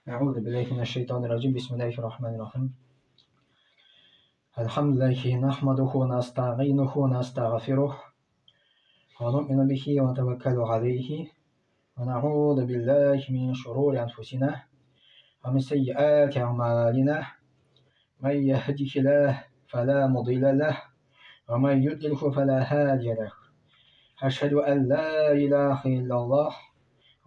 أعوذ بالله من الشيطان الرجيم بسم الله الرحمن الرحيم الحمد لله نحمده ونستعينه ونستغفره ونؤمن به ونتوكل عليه ونعوذ بالله من شرور أنفسنا ومن سيئات أعمالنا من يهده الله فلا مضل له ومن يضلله فلا هادي له أشهد أن لا إله إلا الله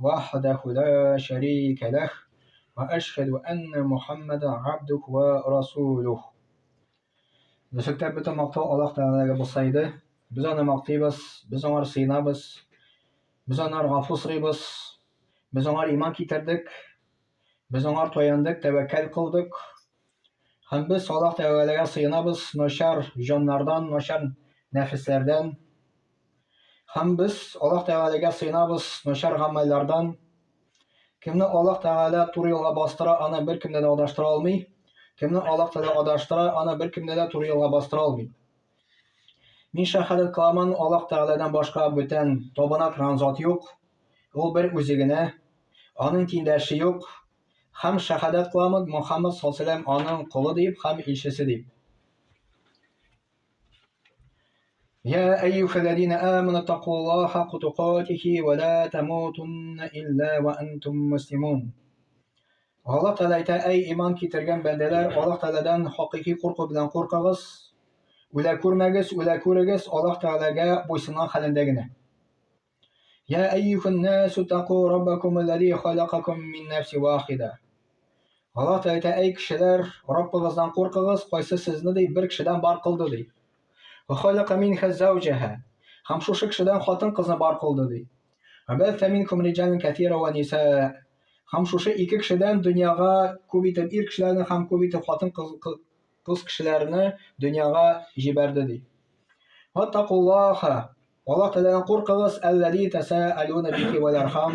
وحده لا شريك له وأشهد أن محمدا عبده ورسوله. Biz bitta maqtov Alloh taolaga bo'lsaydi, biz uni maqtaymiz, biz unga siyinamiz, biz unga g'afur so'raymiz, biz unga iymon keltirdik, biz unga to'yandik, tavakkal qildik. Ham biz Alloh taolaga siyinamiz noshar jonlardan, noshar nafslardan. Ham biz Alloh taolaga siyinamiz noshar amallardan. Kimni Alloh taolo to'g'ri yo'lga bostira, ana bir kimni adashtira olmay. Kimni Alloh taolo adashtira, ana bir kimni to'g'ri yo'lga bostira olmay. Men shahodat qilaman, Alloh taoladan boshqa butun to'bonat zot yo'q. U bir o'zigina, uning tengdoshi yo'q. Ham shahodat qilaman, Muhammad sollallohu alayhi vasallam uning quli deb, ham elchisi deb. يا أيها الذين آمنوا اتقوا الله حق تقاته ولا تموتن إلا وأنتم مسلمون. Alloh taolo aytadi: "Ey iymon keltirgan bandalar, Alloh taoladan haqiqiy qo'rquv bilan qo'rqingiz. Ular ko'rmagiz, ular ko'ragiz, Alloh taolaga bo'ysungan halindagina. Ya ayyuhan nasu taqu robbakum allazi xalaqakum min nafsin wahida." Alloh taolo aytadi: "Ey kishilar, Robbingizdan qo'rqingiz, qaysi sizni deb bir kishidan bar qildi deb. Va xalaqa minha zawjaha." Ham shu kishidan xotin qizni bar qildi deb. Va batha minkum rijalan katira va nisaa. Ham shu ikki kishidan dunyoga ko'paytib er kishilarni ham ko'paytib xotin qiz kishilarni dunyoga jibardi deb. Vattaqulloha. Alloh taoladan qo'rqingiz, allazi tasaaluna bihi wal arham.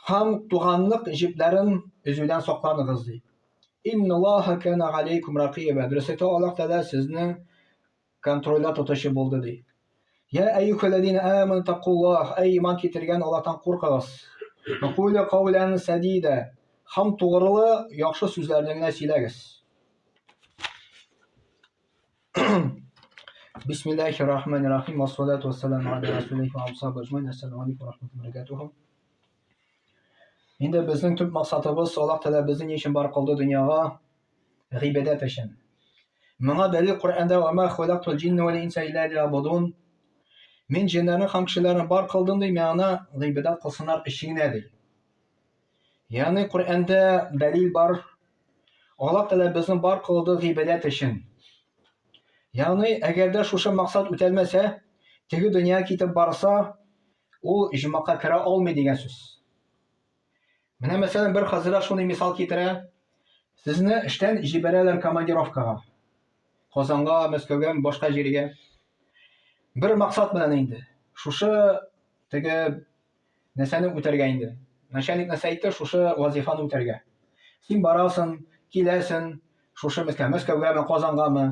Ham tug'anliq jiplarin o'zidan saqlanig'iz deb. Innalloha kana alaykum raqiba. Durustda Alloh taolo sizni kontrolda tutishi bo'ldi deb. Ya ayyuhallazina amanu taqulloh. Ey iymon keltirgan Allohdan qo'rqingiz. Qulu qawlan sadida. Ham to'g'ri, yaxshi so'zlarni siylagiz. Bismillahirrohmanirrohim. Vassalatu vassalamu ala rasulihi va ashabihi ajmain. Assalomu alaykum va rahmatullahi va barakatuh. Endi bizning tub maqsadimiz Alloh taolo bizni nechun bar qildi dunyoga? G'ibodat uchun. Menga dalil Qur'onda va ma xalaqtul jinna val insa illa liya'budun. Men jinlarni ham kishilarni bar qildim deb, ma'na g'ibodat qilsinlar ishingni deb. Ya'ni Qur'onda dalil bor. Alloh taolo bizni bar qildi g'ibodat uchun. Ya'ni agarda shu maqsad o'talmasa, tegi dunyoga ketib borsa, u ijmoga kira olmaydi degan so'z. Mana masalan bir hazrat shuni misol keltiradi. Sizni ishdan jibaralar komandirovkaga. Qozonga, Moskvaga, boshqa yerga. Bir maqsad bilan endi. Shusha tegi narsani o'targan endi. Nashanik nasaytda shusha vazifani o'targan. Sen borasan, kelasan, shusha Moskvagami, Qozongami,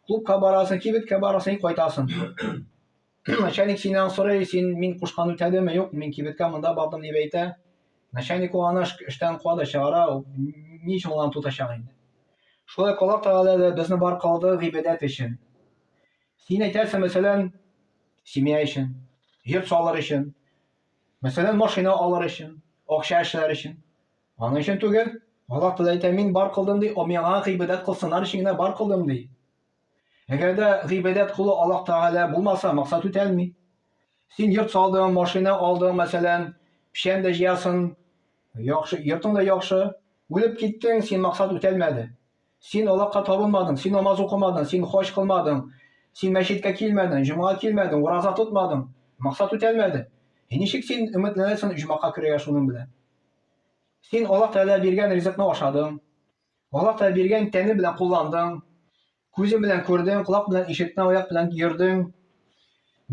klubga borasan, kibitga borasan, qaytasan. Nashanik sendan so'ray, sen men qo'shqan o'tadimi? Yo'q, men kibitga munda bordim deb ayta. Nashanik u ana ishdan qo'yadi shara, nechun ularni tutashar endi. Shunday Alloh taolo bizni bar qildi g'ibodat uchun. Sen aytarsan masalan, semya uchun, yer solar uchun, masalan mashina olar uchun, o'xshash ishlar uchun. Ana uchun tugul, Alloh taolo aytadi, men bar qildim deb, menga g'ibodat qilsinlar ishingni bar qildim deb. Agarda g'ibodat qilib Alloh taolo bo'lmasa, maqsad o'talmaydi. Sen yer solding, mashina olding, masalan, pishanda jiyasin, yaxshi, yurtingda yaxshi, o'lib ketding, sen maqsad o'talmadi. Sen Allohga tobinmading, sen namoz o'qimading, sen xo'sh qilmading, sen masjidga kelmading, jumaga kelmading, roza tutmading, maqsad o'talmadi. Nechik sen umidlanasan jumaga kirish shuning bilan? Sen Alloh taolo bergan rizqni oshading, Alloh taolo bergan tani bilan qo'llanding, ko'zing bilan ko'rding, quloq bilan eshitding, oyoq bilan yurding.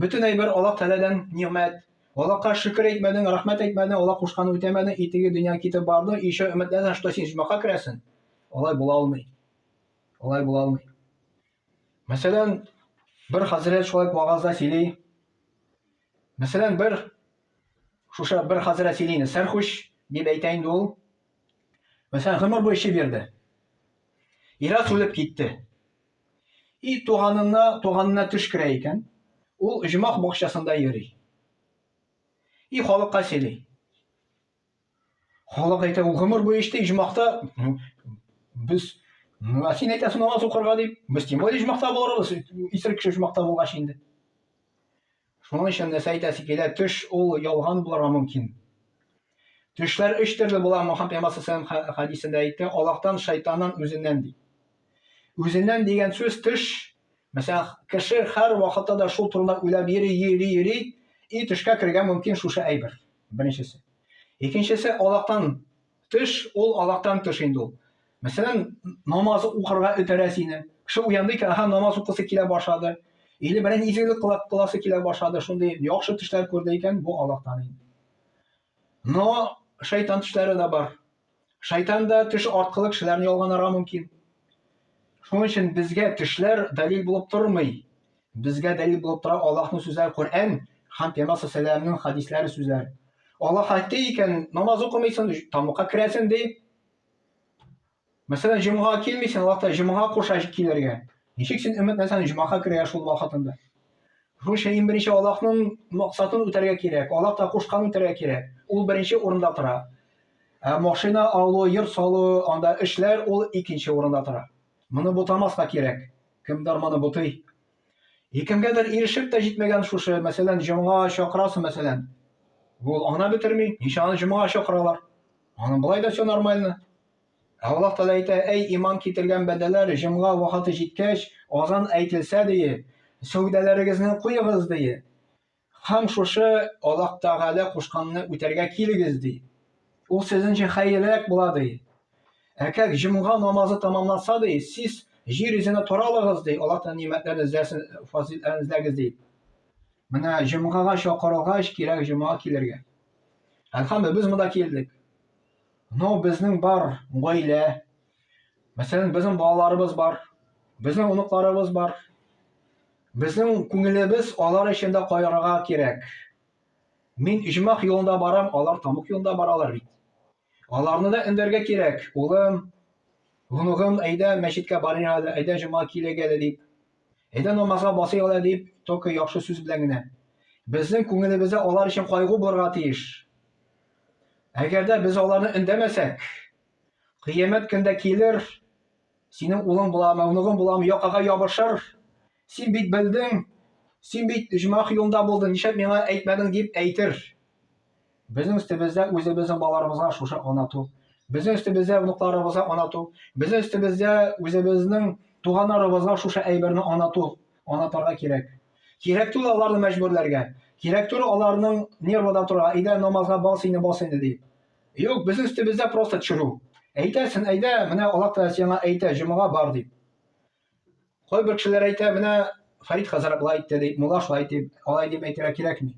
Butunay bir Alloh taoladan ne'mat. Allohga shukr aytmading, rahmat aytmading, Alloh qo'shqani o'tamading, etiga dunyoga ketib bording, isha umidlanasan shu sen jumaga kirasan. Olay bo'la olmaydi. Olay bo'la olmaydi. Masalan, bir hazrat shoyib va'zda sili. Masalan, bir hazrat silini sarxush deb aytaydi u. Mesela ömür boyu işi verdi. İras ölüp gitti. Туғанына түш кірә икән, ул жұмақ бақшасында йөрөй. Халыкка сөйли. Халык әйтә, ул гомер буе эшли жұмақта, без син әйтәсең намаз укырга дип, без тем более жұмақта булырбыз, исерек кеше жұмақта булгач инде. Шуның өчен нәрсә әйтәсе килә, төш ул ялган булырга мөмкин. Төшләр өч төрле була, Мөхәммәд пәйгамбәр хадисендә әйтте, Аллаһтан, шайтаннан, үзеннән ди. Үзеннән дигән сүз төш. Mesela кеше һәр вакытта да шул турында уйлап йөри, и төшкә кергә мөмкин шушы әйбер. Беренчесе. Икенчесе Аллаһтан төш, ул Аллаһтан төш инде ул. Мәсәлән, намаз укырга үтәрә сине. Кеше уянды икән, намаз укысы килә башлады. Или берәр изгелек кыласы килә башлады, шундый яхшы төшләр күрде икән, бу Аллаһтан инде. Но шайтан төшләре дә бар. Шайтан да төш аркылы кешеләрне ялганырга мөмкин. Шуның өчен безгә төшләр дәлил булып тормый. Безгә дәлил булып тора Аллаһның сүзләре, Коръән һәм Пәйгамбәр саллаллаһу хадисләре сүзләре. Аллаһ әйтте икән, намаз укымыйсың, тамакка керәсең ди. Мәсәлән, җомга килмисең, Аллаһ җомга куша килергә. Ничек син өметләсәң җомга керергә шул вакытында? Шул шәйин беренче Аллаһның максатын үтәргә кирәк. Аллаһ та кушкан үтәргә кирәк. Ул беренче урында тора. Машина алу, йорт салу, анда эшләр ул икенче урында тора. Моны бутамаска кирәк. Кемдер моны бутый. Кемгәдер ирешеп тә җитмәгән шушы, мәсәлән, җомга чакырасы мәсәлән. Ул ана битерми, нишаны җомга чакыралар. Аны болай да все нормально. Аллаһ Тәгалә әйтә, әй иман китергән бәндәләр, җомга вакыты җиткәч, азан әйтелсә ди, сәүдәләрегезне куегыз ди. Һәм шушы Аллаһ Тәгалә кушканны үтәргә килегез ди. Ул сезнең өчен хәерлерәк була ди. Әгәр җомга намазы тамамланса ди, сез җир йөзенә таралыгыз ди, Аллаһтан нимәтләрне эзләсен, фазиләтләрне эзләгез ди. Менә җомгага чакырылгач кирәк җомга килергә. Һәм без монда килдек. Но безнең бар гаилә, мәсәлән, безнең балаларыбыз бар, безнең уныкларыбыз бар. Безнең күңелебез алар өчен дә кайгырга кирәк. Мин иҗмах юлында барам, алар тамук юлында баралар бит. Аларны да эндәргә кирәк. Улым, гынугым, әйдә мәчеткә барыйк, әйдә җомга килергә дип. Әйдә намазга басыйк дип, только яхшы сүз белән генә. Безнең күңелебездә алар өчен кайгы булырга тиеш. Әгәр дә без аларны эндәмәсәк, кыямәт көндә килер, синең улың буламы, гынугың буламы, якага ябышыр. Син бит белдең, син бит җомга юлында булдың, нишләп миңа әйтмәдең дип әйтер. Безнең өстебездә үзебезнең балаларыбызга шушы анату, безнең өстебездә внукларыбызга анату, безнең өстебездә үзебезнең туганнарыбызга шушы әйберне анатарга кирәк. Кирәк түгел аларны мәҗбүрләргә. Кирәк түгел аларның нервыда торырга, әйдә намазга бас инде дип. Юк, безнең өстебездә просто төшерү. Әйтәсең, әйдә, менә Аллаһ Тәгалә сиңа әйтә, җомга бар дип. Кайбер кешеләр әйтә, менә Фарид хәзрәт булай әйтте дип, мулла шулай дип, алай дип әйтергә кирәкми.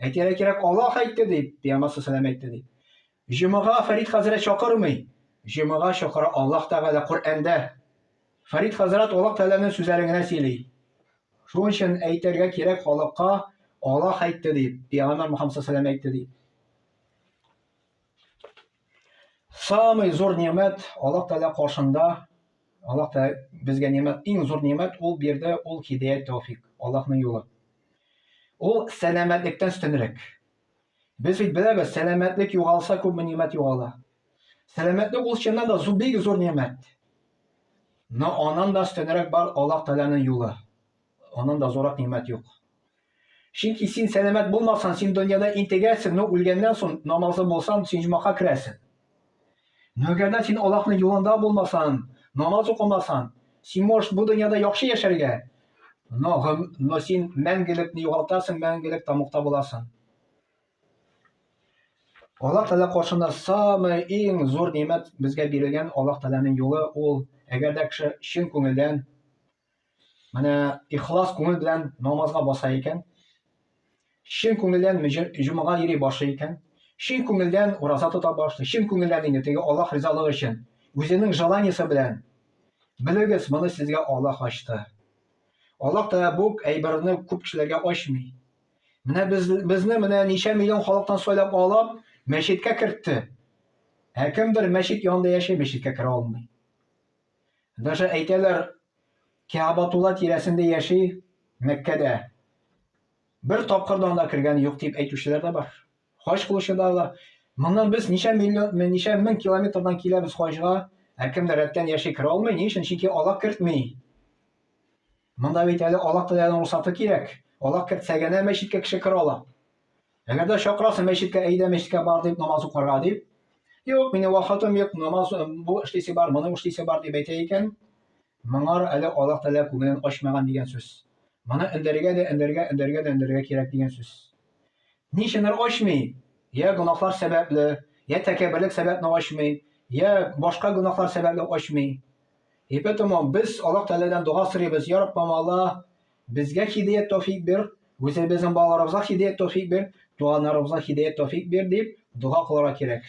Әйтергә кирәк, Аллаһ әйтте дип, Пәйгамбәр саллаллаһу әйтте дип. Җомга Фарид хәзрәт чакырмый. Җомга чакыра Аллаһ Тәгалә Коръәндә. Фарид хәзрәт Аллаһ Тәгаләнең сүзләрен генә сөйли. Шуның өчен әйтергә кирәк халыкка, Аллаһ әйтте дип, Пәйгамбәр Мөхәммәд саллаллаһу әйтте дип. Самый зур нимәт Аллаһ Тәгалә каршында, Аллаһ Тәгалә безгә нимәт, иң зур нимәт ул бирде, ул һидаят, тәүфик, Аллаһның юлы. Ул сәламәтлектән өстенрәк. Без бит беләбез, сәламәтлек югалса, күпме нимәт югала. Сәламәтлек ул чыннан да бик зур нимәт. Но аннан да өстенрәк бар Аллаһ Тәгаләнең юлы. Аннан да зуррак нимәт юк. Чөнки син сәламәт булмасаң, син дөньяда интегәсең, но үлгәннән соң намазлы булсаң, син җомга керәсең. Но әгәр дә син Аллаһның юлында булмасаң, намаз укымасаң, син можешь бу дөньяда яхшы яшәргә. Но син мәңгелекне югалтасың, мәңгелек тамукта буласың. Аллаһ Тәгалә каршында самый иң зур нимәт безгә бирелгән Аллаһ Тәгаләнең юлы ул, әгәр дә кеше чын күңелдән, менә ихлас күңел белән намазга баса икән, чын күңелдән җомга йөри башлый икән, чын күңелдән ураза тота башлый, чын күңелдән инде теге Аллаһ ризалыгы өчен, үзенең желаниесе белән. Белегез, моны сезгә Аллаһ ачты. Аллаһ та бу әйберне күп кешеләргә ачмый. Менә безне менә ничә миллион халыктан сайлап алып, мәчеткә кертте. Kimdir meşit yanında yaşay, meşitke kira olmayı. Daşa eyteler Kabatullah tiresinde yaşay, Mekke'de. Bir topqirdan da kirgani yo'q deb aytuvchilar da bor. Xo'sh qilishida bundan biz necha ming kilometrdan kelamiz hojga, kimdir ratdan yashab kira olmay, ne uchun? Chunki Alloh kiritmay. Bunda aytadi, Alloh taolaning ruxsati kerak. Alloh kiritsa masjidga kishi kira oladi. Agarda shoqrosa masjidga bor deb namoz o'qirga deb, yo'q, meni vaqtim yo'q, namoz bu ishlisi bor, mana bu ishlisi bor deb aytay ekan, Mыңар әле Аллаһ Тәала күңелен ачмаган дигән сүз. Моны эндерергә кирәк дигән сүз. Ничәнер ачмый? Я гынахлар сәбәпле, я тәкәбберлек сәбәпле ачмый, я башка гынахлар сәбәпле ачмый. Поэтому без Аллаһ Тәаладан дуа сорыйбыз, я Раббым Аллаһ, безгә һидаят тауфик бир, үзебезнең балаларыбызга һидаят тауфик бир, туганнарыбызга һидаят тауфик бир дип дуа кылырга кирәк.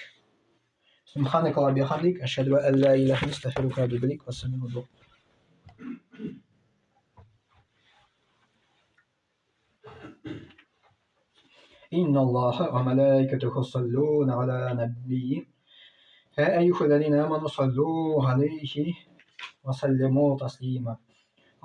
Субханак ва бихамдик, ашһаду ан ла илаха илля анта, астагфирука ва атубу илейк. Вассаламу إن الله وملائكته يصلون على النبي يا أيها الذين آمنوا صلوا عليه وسلموا تسليما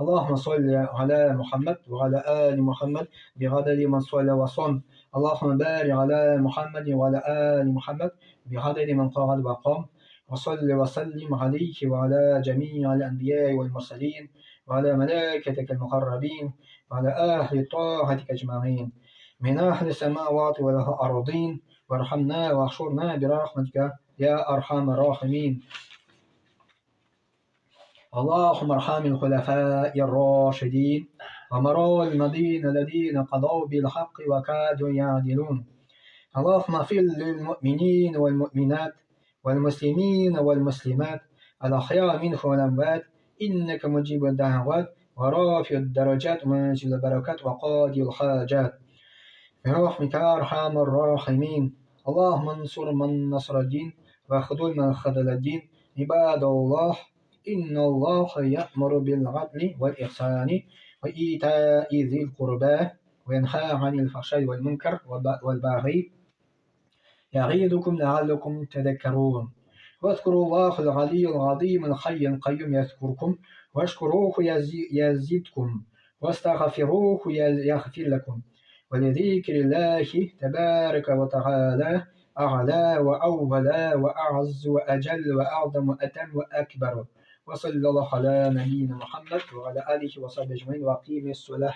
اللهم صل على محمد وعلى آل محمد بعدد من صلى وصم اللهم بارك على محمد وعلى آل محمد بعدد من قعد وقام وصل وسلم عليه وعلى جميع الأنبياء والمرسلين وعلى ملائكتك المقربين وعلى أهل طاعتك أجمعين من أهل السماوات والأرضين وارحمنا واحشرنا برحمتك يا أرحم الراحمين اللهم ارحم الخلفاء الراشدين ومروا المدين الذين قضوا بالحق وكادوا يعدلون اللهم اغفر للمؤمنين والمؤمنات والمسلمين والمسلمات الأحياء منهم والأموات إنك مجيب الدعوات ورافع الدرجات ومنزل البركات وقاضي الحاجات برحمتك يا أرحم الراحمين اللهم انصر من نصر الدين وخذل من خذل الدين عباد الله إن الله يأمر بالعدل والإحسان وإيتاء ذي القربى وينهى عن الفحشاء والمنكر والبغي يعظكم لعلكم تذكرون واذكروا الله العلي العظيم الحي القيوم يذكركم واشكروه يزدكم واستغفروه يغفر لكم ولذكر الله تبارك وتعالى أعلى وأولى وأعز وأجل وأعظم وأتم وأكبر وصلى الله على نبينا محمد وعلى آله وصحبه أجمعين وأقيم الصلاة